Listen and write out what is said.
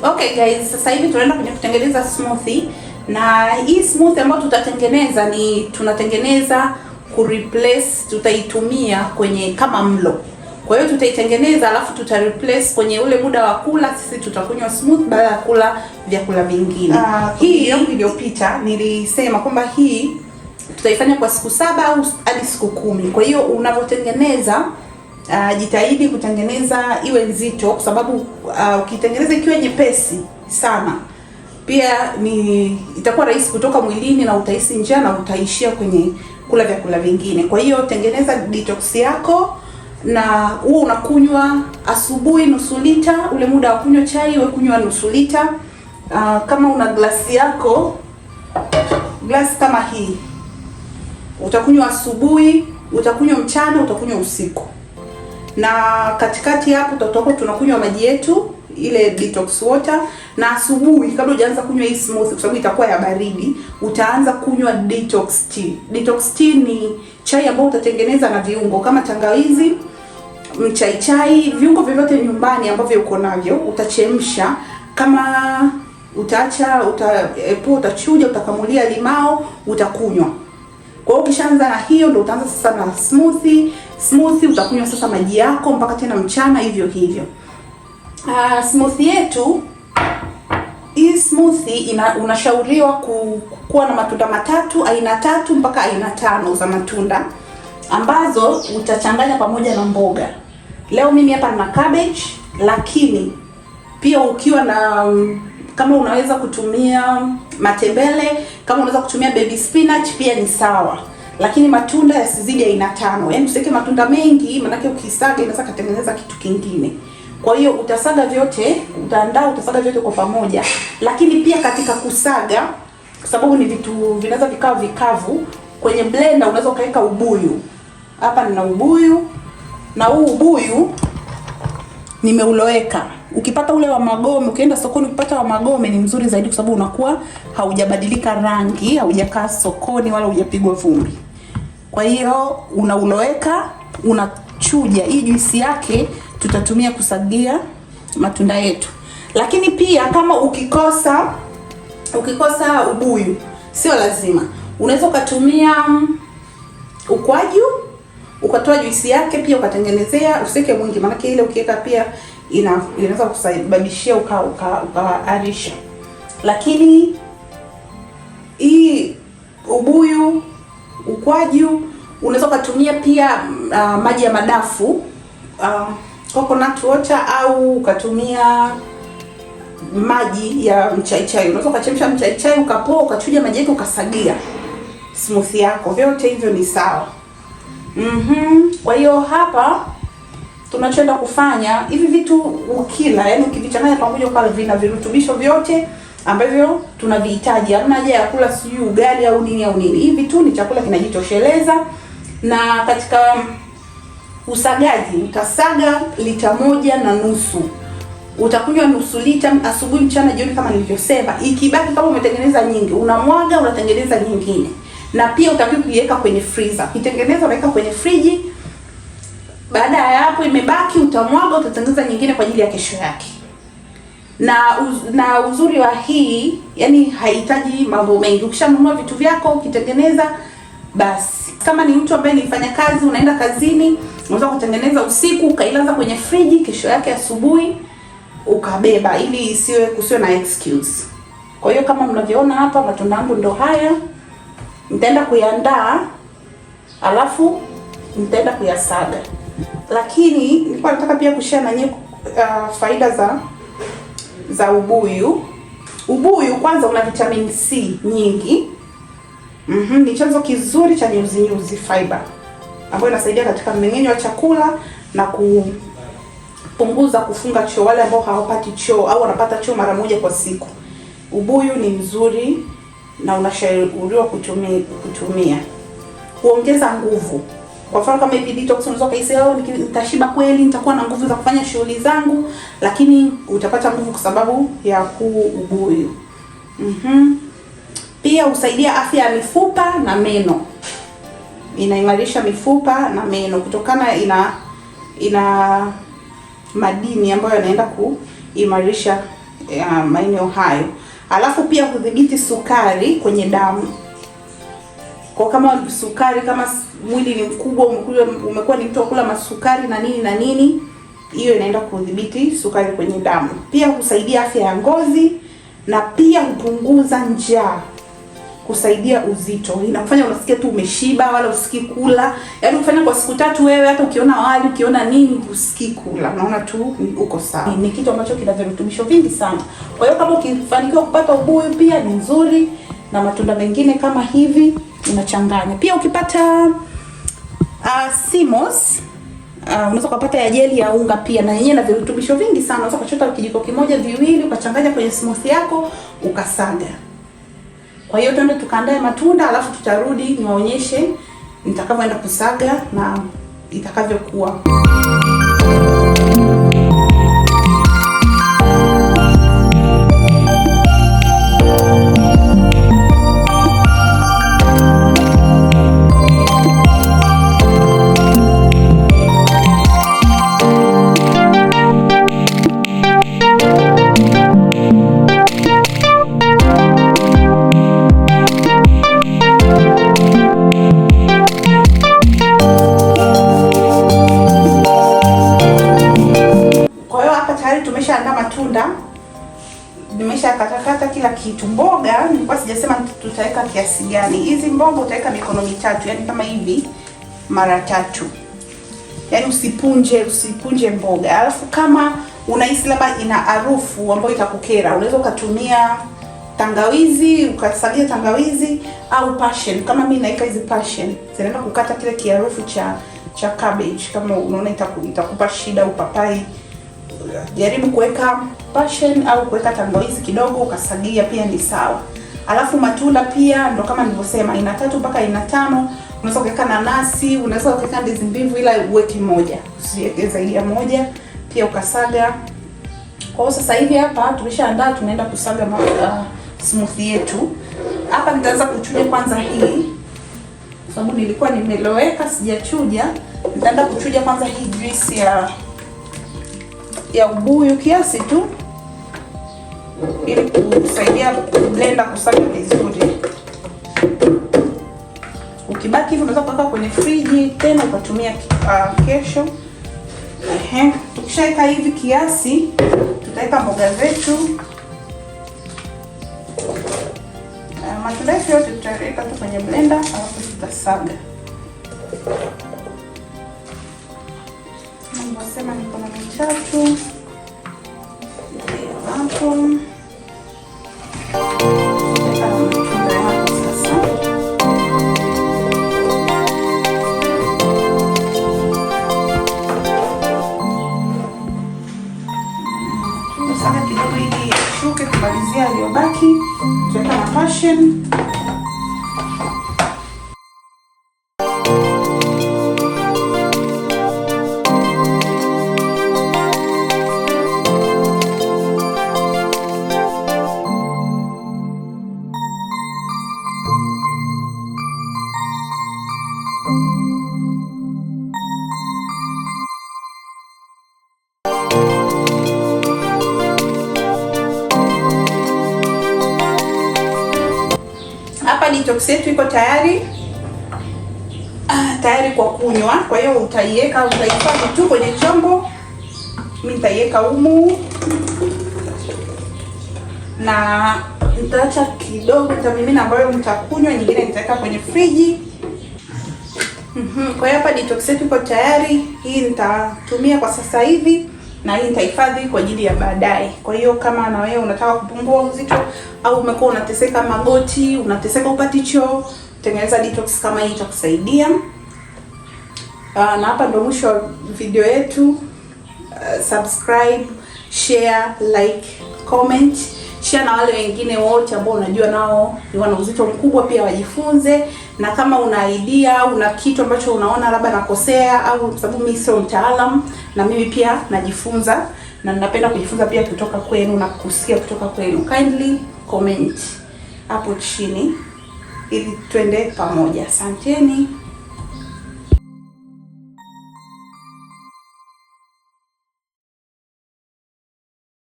Okay guys, sasa hivi tunaenda kwenye kutengeneza smoothie, na hii smoothie ambayo tutatengeneza ni tunatengeneza replace, tutaitumia kwenye kama mlo. Kwa hiyo tutaitengeneza alafu replace kwenye ule muda wa kula, sisi tutakunywa smoothie baada ya kula vyakula vingine. Hii yangu iliyopita nilisema kwamba hii tutaifanya kwa siku 7 au hadi siku 10. Kwa hiyo unapotengeneza jitahidi kutengeneza iwe nzito, kwa sababu ukitengeneza ikiwa nyepesi sana pia itakuwa rahisi kutoka mwilini na utahisi njaa na utaishia kwenye kula vyakula vingine. Kwa hiyo tengeneza detox yako, na huo unakunywa asubuhi nusu lita, ule muda wa kunywa chai wewe kunywa nusu lita. Kama una glasi yako, glasi kama hii, utakunywa asubuhi, utakunywa mchana, utakunywa usiku. Na katikati hapo tutakuwa tunakunywa maji yetu, ile detox water, na asubuhi kabla hujaanza kunywa hii smoothie, kwa sababu itakuwa ya baridi, utaanza kunywa detox tea. Detox tea ni chai ambayo utatengeneza na viungo kama tangawizi, mchaichai, viungo vyovyote nyumbani ambavyo uko navyo, utachemsha. Kama utachuja, utakamulia limao, utakunywa. Kwa hiyo ukishaanza na hiyo ndio utaanza sasa na smoothie. Smoothie utakunywa sasa maji yako mpaka tena mchana hivyo hivyo. Smoothie yetu, hii smoothie unashauriwa kuwa na matunda matatu, aina 3 mpaka aina 5 za matunda ambazo utachanganya pamoja na mboga. Leo mimi hapa nina cabbage, lakini pia ukiwa na kama unaweza kutumia matembele, kama unaweza kutumia baby spinach pia ni sawa. Lakini matunda yasizidi aina 5. Yaani usiweke matunda mengi, maana ukisaga inaweza kutengeneza kitu kingine. Kwa hiyo utasaga vyote, utasaga vyote kwa pamoja. Lakini pia katika kusaga, kwa sababu ni vitu vinaweza vikawa vikavu, kwenye blender unaweza ukaweka ubuyu. Hapa nina ubuyu, na huu ubuyu nimeuloweka. Ukipata ule wa magome, ukienda sokoni ukipata wa magome ni mzuri zaidi, kwa sababu unakuwa haujabadilika rangi, haujakaa sokoni wala hujapigwa vumbi. Kwa hiyo unauloweka, unachuja. Hii juisi yake tutatumia kusagia matunda yetu. Lakini pia kama ukikosa ubuyu, sio lazima, unaweza ukatumia ukwaju, ukatoa juisi yake pia ukatengenezea. Useke mwingi, maana ile ukiweka pia inaweza kusababishia ukaarisha. Lakini hii ubuyu, ukwaju, unaweza kutumia pia maji ya madafu, coconut water, au ukatumia maji ya mchaichai. Unaweza kuchemsha mchaichai ukapoa, ukachuja maji yake, ukasagia smoothie yako. Vyote hivyo ni sawa. Kwa hiyo hapa tunachoenda kufanya, hivi vitu ukila, yani ukivichanganya pamoja kwa vina virutubisho vyote ambavyo tunavihitaji. Hamna haja ya kula sijui ugali au nini. Hivi tu ni chakula kinajitosheleza. Na katika usagaji, utasaga lita 1.5. Utakunywa nusu lita asubuhi, mchana, jioni kama nilivyosema. Ikibaki kama umetengeneza nyingi, unamwaga, unatengeneza nyingine. Na pia utakiwa kuiweka kwenye freezer. Ukitengeneza unaweka kwenye friji. Baada ya hapo imebaki, utamwaga, utatengeneza nyingine kwa ajili ya kesho yake. Na uzuri wa hii, yani haihitaji mambo mengi. Ukishanunua vitu vyako, ukitengeneza basi. Kama ni mtu ambaye nifanya kazi, unaenda kazini, unaweza kutengeneza usiku, ukailaza kwenye friji, kesho yake asubuhi ukabeba, ili kusiwe na excuse. Kwa hiyo kama mnavyoona hapa, matunda yangu ndo haya. Nitaenda kuyandaa, alafu nitaenda kuyasaga. Lakini nilikuwa nataka pia kushare na nyinyi faida za ubuyu. Ubuyu kwanza una vitamin C nyingi. Ni chanzo kizuri cha nyuzi fiber, ambayo inasaidia katika mmeng'enyo wa chakula na kupunguza kufunga choo, wale ambao hawapati choo au wanapata choo mara moja kwa siku. Ubuyu ni mzuri na unashauriwa kutumia. Huongeza nguvu. Kwa mfano kama hivi detox, unaweza kaisema nitashiba kweli, nitakuwa na nguvu za kufanya shughuli zangu, lakini utapata nguvu kwa sababu ya huu ubuyu. Pia husaidia afya ya mifupa na meno. Inaimarisha mifupa na meno kutokana ina madini ambayo yanaenda kuimarisha maeneo hayo. Alafu pia kudhibiti sukari kwenye damu. Kwa kama sukari, kama mwili ni mkubwa, umekuwa ni mtu wa kula masukari na nini, hiyo inaenda kudhibiti sukari kwenye damu. Pia husaidia afya ya ngozi na pia hupunguza njaa, kusaidia uzito. Inakufanya unasikia tu umeshiba, wala usikii kula. Yaani ufanya kwa siku 3 wewe hata ukiona wali, ukiona nini, usikii kula. Unaona tu uko sawa. Ni kitu ambacho kina virutubisho vingi sana. Kwa hiyo kama ukifanikiwa kupata ubuyu pia ni nzuri, na matunda mengine kama hivi unachanganya. Pia ukipata Simos, unaweza kupata ya jeli ya unga pia, na yenyewe na virutubisho vingi sana. Unaweza kuchota kijiko kimoja, viwili, ukachanganya kwenye smoothie yako, ukasaga. Kwa hiyo twende tukaandae matunda, alafu tutarudi niwaonyeshe nitakavyoenda kusaga na itakavyokuwa. Matunda nimesha katakata kila kitu. Mboga nilikuwa sijasema tutaweka kiasi gani. Hizi mboga utaweka mikono mitatu, yani kama hivi mara 3. Yani usipunje mboga. Alafu kama unahisi labda ina harufu ambayo itakukera, unaweza ukatumia tangawizi, ukasagia tangawizi au passion. Kama mimi naika hizi passion, zinaenda kukata kile kiharufu cha cabbage. Kama unaona itakupa shida au papai, jaribu kuweka passion au kuweka tangawizi kidogo ukasagia, pia ni sawa. Alafu matunda pia ndo kama nilivyosema, aina 3 mpaka aina 5. Unaweza kuweka nanasi, unaweza kuweka ndizi mbivu, ila uweke moja, usiweke zaidi ya moja, pia ukasaga. Kwa hiyo sasa hivi hapa tumeshaandaa, tunaenda kusaga smoothie yetu. Hapa nitaanza kuchuja kwanza hii, sababu nilikuwa nimeloweka sijachuja. Nitaenda kuchuja kwanza hii juice ya ubuyu kiasi tu, ili kusaidia blender kusaga vizuri. Ukibaki hivi unaweza kuweka kwenye friji tena ukatumia kesho. Tukishaweka hivi kiasi, tutaweka mboga zetu. Matunda yetu yote tutaweka tu kwenye blender, alafu tutasaga. Nasema mikono mitatu. Hapo. Saga kidogo ili ishuke, kumalizia aliyobaki. Tutaweka na passion. Hapa detox yetu iko tayari, tayari kwa kunywa. Kwa hiyo utahifadhi tu kwenye chombo. Mimi nitaiweka humu na nitaacha kidogo, nitamimina ambayo mtakunywa, nyingine nitaweka kwenye friji. Kwa hiyo hapa detox yetu iko tayari. Hii nitatumia kwa sasa hivi na hii nitahifadhi kwa ajili ya baadaye. Kwa hiyo kama na wewe unataka kupungua uzito au umekuwa unateseka magoti, unateseka upati choo, tengeneza detox kama hii itakusaidia. Na hapa ndo mwisho wa video yetu. Subscribe, share, like, comment. Share na wale wengine wote ambao unajua nao wana uzito mkubwa pia wajifunze. Na kama una idea, una kitu ambacho unaona labda nakosea, au sababu mimi sio mtaalamu na mimi pia najifunza na ninapenda kujifunza pia kutoka kwenu na kusikia kutoka kwenu, kindly comment hapo chini ili twende pamoja. Asanteni.